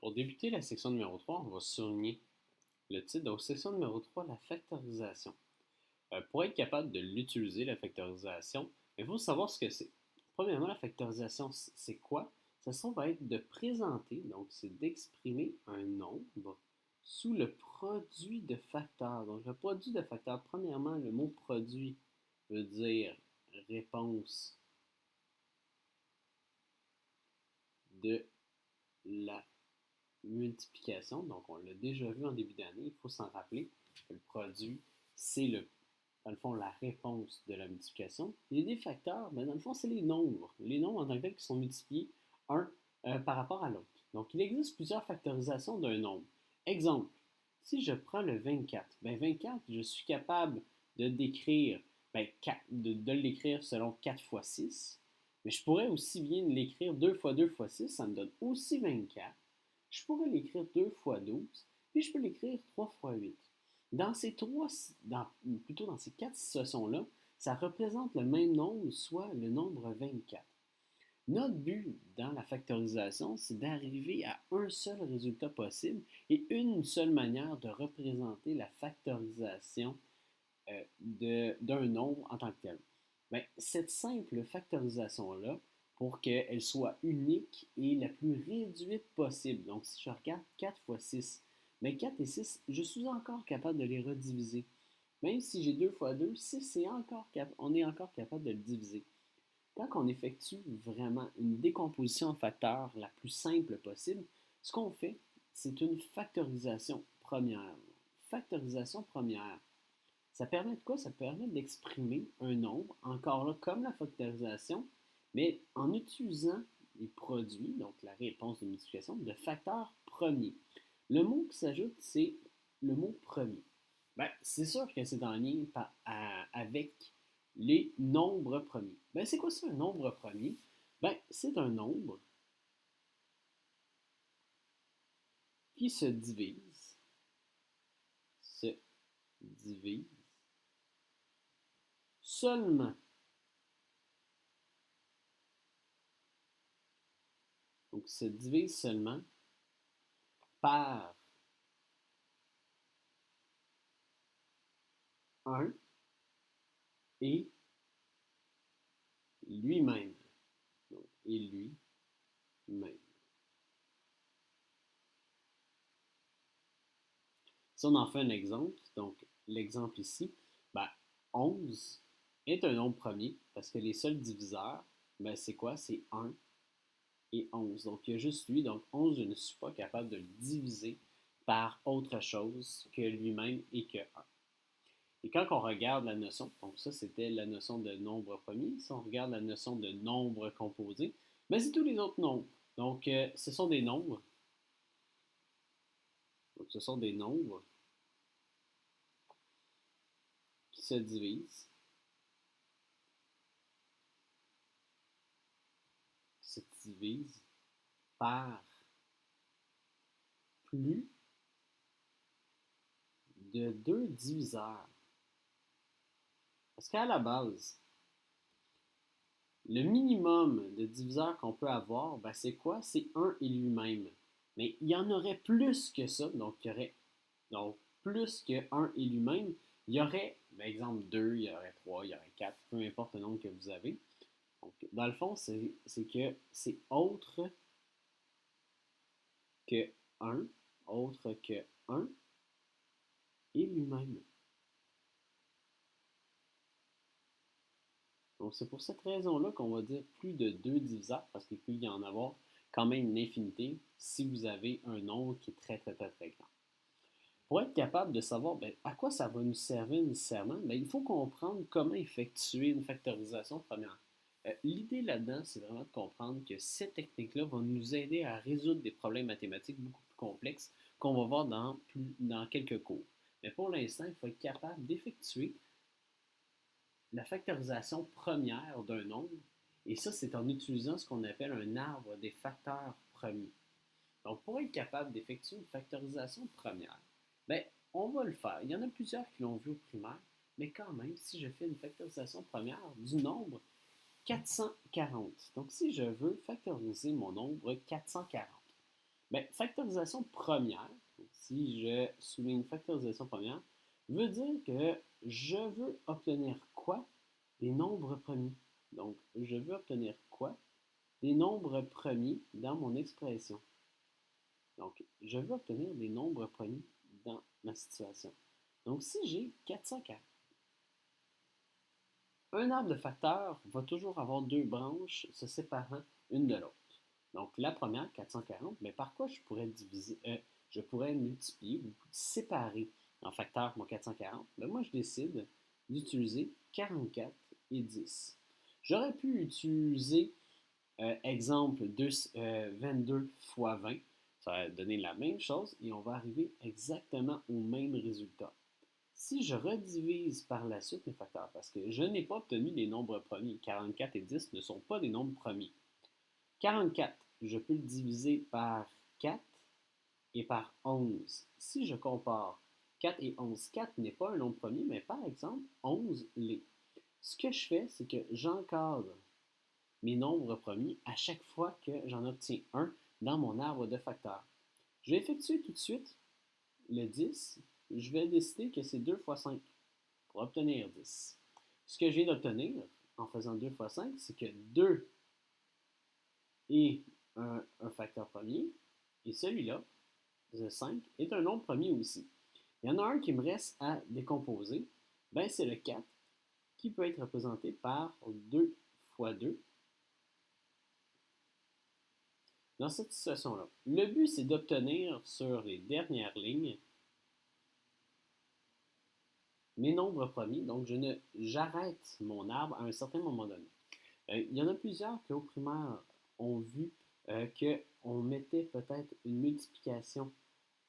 Pour débuter la section numéro 3, on va souligner le titre. Donc, section numéro 3, la factorisation. Pour être capable de l'utiliser, la factorisation, il faut savoir ce que c'est. Premièrement, la factorisation, c'est quoi? Ça va être de présenter, donc c'est d'exprimer un nombre sous le produit de facteurs. Donc, le produit de facteurs, premièrement, le mot produit veut dire réponse de la multiplication. Donc, on l'a déjà vu en début d'année. Il faut s'en rappeler que le produit, c'est dans le fond, la réponse de la multiplication. Il y a des facteurs, mais dans le fond, c'est les nombres. Les nombres en tant que tels qui sont multipliés un par rapport à l'autre. Donc, il existe plusieurs factorisations d'un nombre. Exemple, si je prends le 24, 24, je suis capable de décrire, de l'écrire selon 4 fois 6, mais je pourrais aussi bien l'écrire 2 fois 2 fois 6, ça me donne aussi 24. Je pourrais l'écrire 2 fois 12, puis je peux l'écrire 3 fois 8. Dans ces plutôt dans ces quatre situations-là, ça représente le même nombre, soit le nombre 24. Notre but dans la factorisation, c'est d'arriver à un seul résultat possible et une seule manière de représenter la factorisation d'un nombre en tant que tel. Bien, cette simple factorisation-là, pour qu'elle soit unique et la plus réduite possible. Donc, si je regarde 4 fois 6, bien 4 et 6, je suis encore capable de les rediviser. Même si j'ai 2 fois 2, 6, on est encore capable de le diviser. Quand on effectue vraiment une décomposition en facteurs la plus simple possible, ce qu'on fait, c'est une factorisation première. Factorisation première. Ça permet de quoi? Ça permet d'exprimer un nombre, encore là, comme la factorisation, mais en utilisant les produits, donc la réponse de multiplication, de facteurs premiers. Le mot qui s'ajoute, c'est le mot premier. Ben, c'est sûr que c'est en lien avec les nombres premiers. Ben, c'est quoi ça, un nombre premier? Ben, c'est un nombre qui se divise seulement. Donc, se divise seulement par 1 et lui-même. Donc, et lui-même. Si on en fait un exemple, donc l'exemple ici, ben, 11 est un nombre premier parce que les seuls diviseurs, ben, c'est quoi? C'est 1 et 11. Donc, il y a juste lui. Donc, 11, je ne suis pas capable de le diviser par autre chose que lui-même et que 1. Et quand on regarde la notion, donc ça c'était la notion de nombre premier, si on regarde la notion de nombre composé, ben c'est tous les autres nombres. Donc ce sont des nombres. Donc ce sont des nombres qui se divisent par plus de deux diviseurs. Parce qu'à la base, le minimum de diviseurs qu'on peut avoir, ben c'est quoi? C'est 1 et lui-même. Mais il y en aurait plus que ça, donc il y aurait plus que 1 et lui-même. Il y aurait, par exemple, 2, il y aurait 3, il y aurait 4, peu importe le nombre que vous avez. Donc, dans le fond, c'est que c'est autre que 1, autre que 1 et lui-même. Donc, c'est pour cette raison-là qu'on va dire plus de 2 diviseurs, parce qu'il peut y en avoir quand même une infinité si vous avez un nombre qui est très, très, très, très grand. Pour être capable de savoir à quoi ça va nous servir nécessairement, il faut comprendre comment effectuer une factorisation première. L'idée là-dedans, c'est vraiment de comprendre que cette technique-là va nous aider à résoudre des problèmes mathématiques beaucoup plus complexes qu'on va voir dans quelques cours. Mais pour l'instant, il faut être capable d'effectuer la factorisation première d'un nombre, et ça, c'est en utilisant ce qu'on appelle un arbre des facteurs premiers. Donc, pour être capable d'effectuer une factorisation première, ben, on va le faire. Il y en a plusieurs qui l'ont vu au primaire, mais quand même, si je fais une factorisation première du nombre 440, donc si je veux factoriser mon nombre 440, Bien, factorisation première, si je souligne factorisation première, veut dire que je veux obtenir quoi? Des nombres premiers. Donc, je veux obtenir quoi? Des nombres premiers dans mon expression. Donc, je veux obtenir des nombres premiers dans ma situation. Donc, si j'ai 440, un arbre de facteurs va toujours avoir deux branches se séparant une de l'autre. Donc, la première, 440, mais par quoi je pourrais diviser, je pourrais multiplier ou séparer en facteurs mon 440? Ben, moi, je décide d'utiliser 44 et 10. J'aurais pu utiliser, exemple, 22 fois 20. Ça va donner la même chose et on va arriver exactement au même résultat. Si je redivise par la suite mes facteurs, parce que je n'ai pas obtenu des nombres premiers, 44 et 10 ne sont pas des nombres premiers. 44, je peux le diviser par 4 et par 11. Si je compare 4 et 11, 4 n'est pas un nombre premier, mais par exemple, 11 l'est. Ce que je fais, c'est que j'encadre mes nombres premiers à chaque fois que j'en obtiens un dans mon arbre de facteurs. Je vais effectuer tout de suite le 10. Je vais décider que c'est 2 fois 5 pour obtenir 10. Ce que je viens d'obtenir en faisant 2 fois 5, c'est que 2 est un facteur premier et celui-là, 5, est un nombre premier aussi. Il y en a un qui me reste à décomposer, ben c'est le 4 qui peut être représenté par 2 fois 2 dans cette situation-là. Le but, c'est d'obtenir sur les dernières lignes mes nombres premiers, donc j'arrête mon arbre à un certain moment donné. Il y en a plusieurs qui, au primaire, ont vu qu'on mettait peut-être une multiplication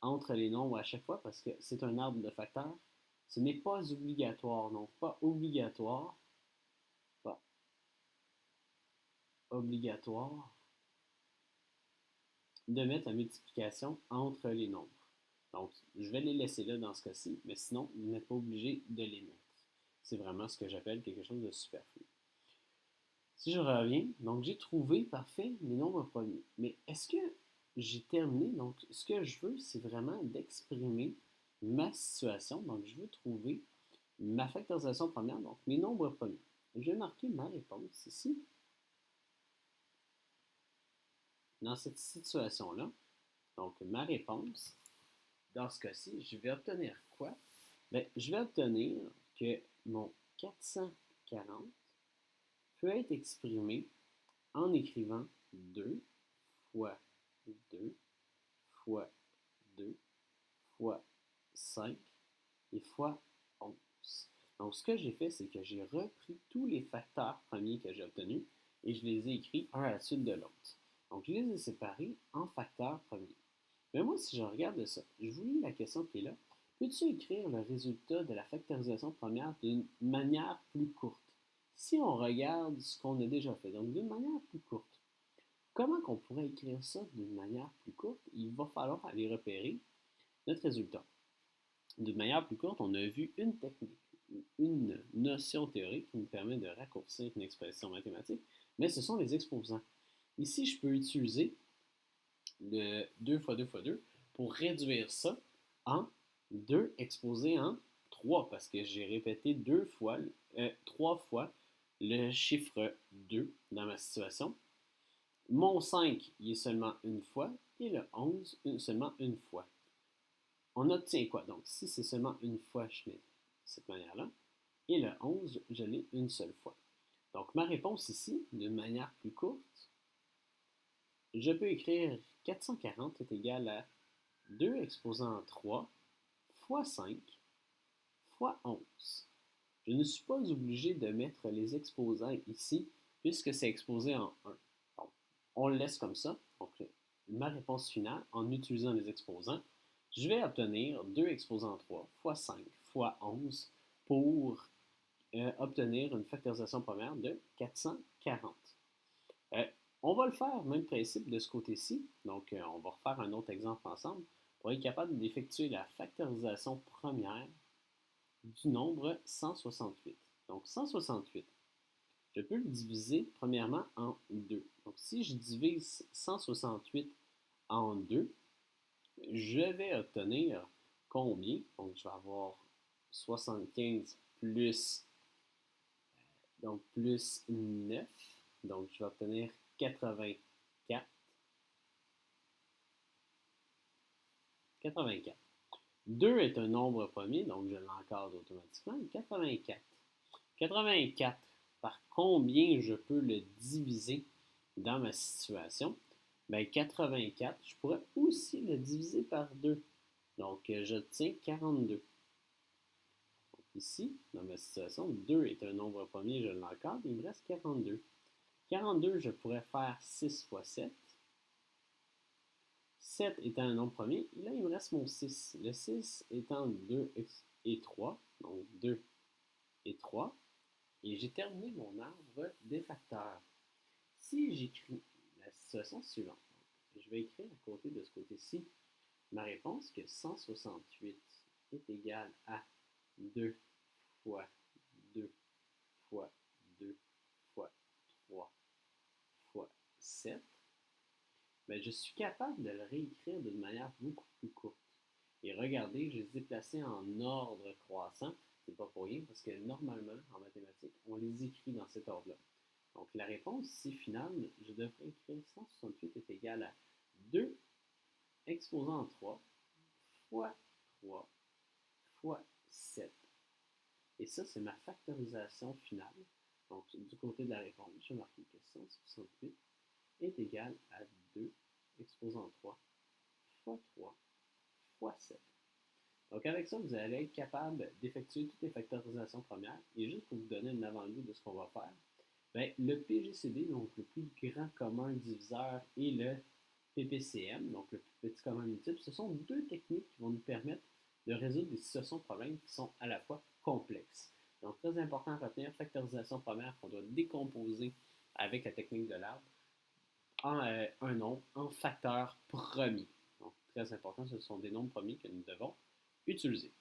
entre les nombres à chaque fois parce que c'est un arbre de facteurs. Ce n'est pas obligatoire, non, pas obligatoire, pas obligatoire de mettre la multiplication entre les nombres. Donc, je vais les laisser là dans ce cas-ci, mais sinon, vous n'êtes pas obligé de les mettre. C'est vraiment ce que j'appelle quelque chose de superflu. Si je reviens, donc j'ai trouvé parfait mes nombres premiers. Mais est-ce que j'ai terminé? Donc, ce que je veux, c'est vraiment d'exprimer ma situation. Donc, je veux trouver ma factorisation première, donc mes nombres premiers. Je vais marquer ma réponse ici. Dans cette situation-là, donc ma réponse, dans ce cas-ci, je vais obtenir quoi? Bien, je vais obtenir que mon 440 peut être exprimé en écrivant 2 fois 2 fois 2 fois 5 et fois 11. Donc, ce que j'ai fait, c'est que j'ai repris tous les facteurs premiers que j'ai obtenus et je les ai écrits un à la suite de l'autre. Donc, je les ai séparés en facteurs premiers. Mais moi, si je regarde ça, je vous lis la question qui est là. Peux-tu écrire le résultat de la factorisation première d'une manière plus courte? Si on regarde ce qu'on a déjà fait, donc d'une manière plus courte, comment qu'on pourrait écrire ça d'une manière plus courte? Il va falloir aller repérer notre résultat. D'une manière plus courte, on a vu une technique, une notion théorique qui nous permet de raccourcir une expression mathématique, mais ce sont les exposants. Ici, je peux utiliser le 2 fois 2 fois 2 pour réduire ça en 2 exposé en 3 parce que j'ai répété 3 fois le chiffre 2 dans ma situation. Mon 5, il est seulement une fois et le 11 seulement une fois. On obtient quoi? Donc, si c'est seulement une fois, je mets de cette manière-là. Et le 11, je l'ai une seule fois. Donc, ma réponse ici, d'une manière plus courte, je peux écrire 440 est égal à 2 exposant 3 fois 5 fois 11. Je ne suis pas obligé de mettre les exposants ici puisque c'est exposé en 1. Donc, on le laisse comme ça. Donc, ma réponse finale, en utilisant les exposants, je vais obtenir 2 exposant 3 fois 5 fois 11 pour obtenir une factorisation première de 440. On va le faire, même principe de ce côté-ci. Donc, on va refaire un autre exemple ensemble pour être capable d'effectuer la factorisation première du nombre 168. Donc, 168, je peux le diviser premièrement en 2. Donc, si je divise 168 en 2, je vais obtenir combien? Donc, je vais avoir 75 plus 9. Donc, je vais obtenir 84. 84. 2 est un nombre premier, donc je l'encadre automatiquement. 84. 84, par combien je peux le diviser dans ma situation? Bien, 84, je pourrais aussi le diviser par 2. Donc, j'obtiens 42. Donc, ici, dans ma situation, 2 est un nombre premier, je l'encadre, il me reste 42. 42, je pourrais faire 6 fois 7. 7 étant un nombre premier, là, il me reste mon 6. Le 6 étant 2 et 3, donc 2 et 3. Et j'ai terminé mon arbre des facteurs. Si j'écris la situation suivante, je vais écrire à côté de ce côté-ci ma réponse que 168 est égal à 2 fois 2 fois 2 fois 3 fois 7. Ben, je suis capable de le réécrire d'une manière beaucoup plus courte. Et regardez, je les ai placés en ordre croissant. C'est pas pour rien parce que normalement, en mathématiques, on les écrit dans cet ordre-là. Donc la réponse ici finale, je devrais écrire 168 est égal à 2 exposant 3 fois 3 fois 7. Et ça, c'est ma factorisation finale. Donc du côté de la réponse, je vais marquer que 168 est égal à 2 exposant 3 fois 3 fois 7. Donc avec ça, vous allez être capable d'effectuer toutes les factorisations premières. Et juste pour vous donner un avant-goût de ce qu'on va faire, bien, le PGCD, donc le plus grand commun diviseur, et le PPCM, donc le plus petit commun multiple, ce sont deux techniques qui vont nous permettre de résoudre des situations de problèmes qui sont à la fois complexes. Donc très important à retenir, factorisation première qu'on doit décomposer avec la technique de l'arbre en un nombre en facteur premier. Donc très important, ce sont des nombres premiers que nous devons utiliser.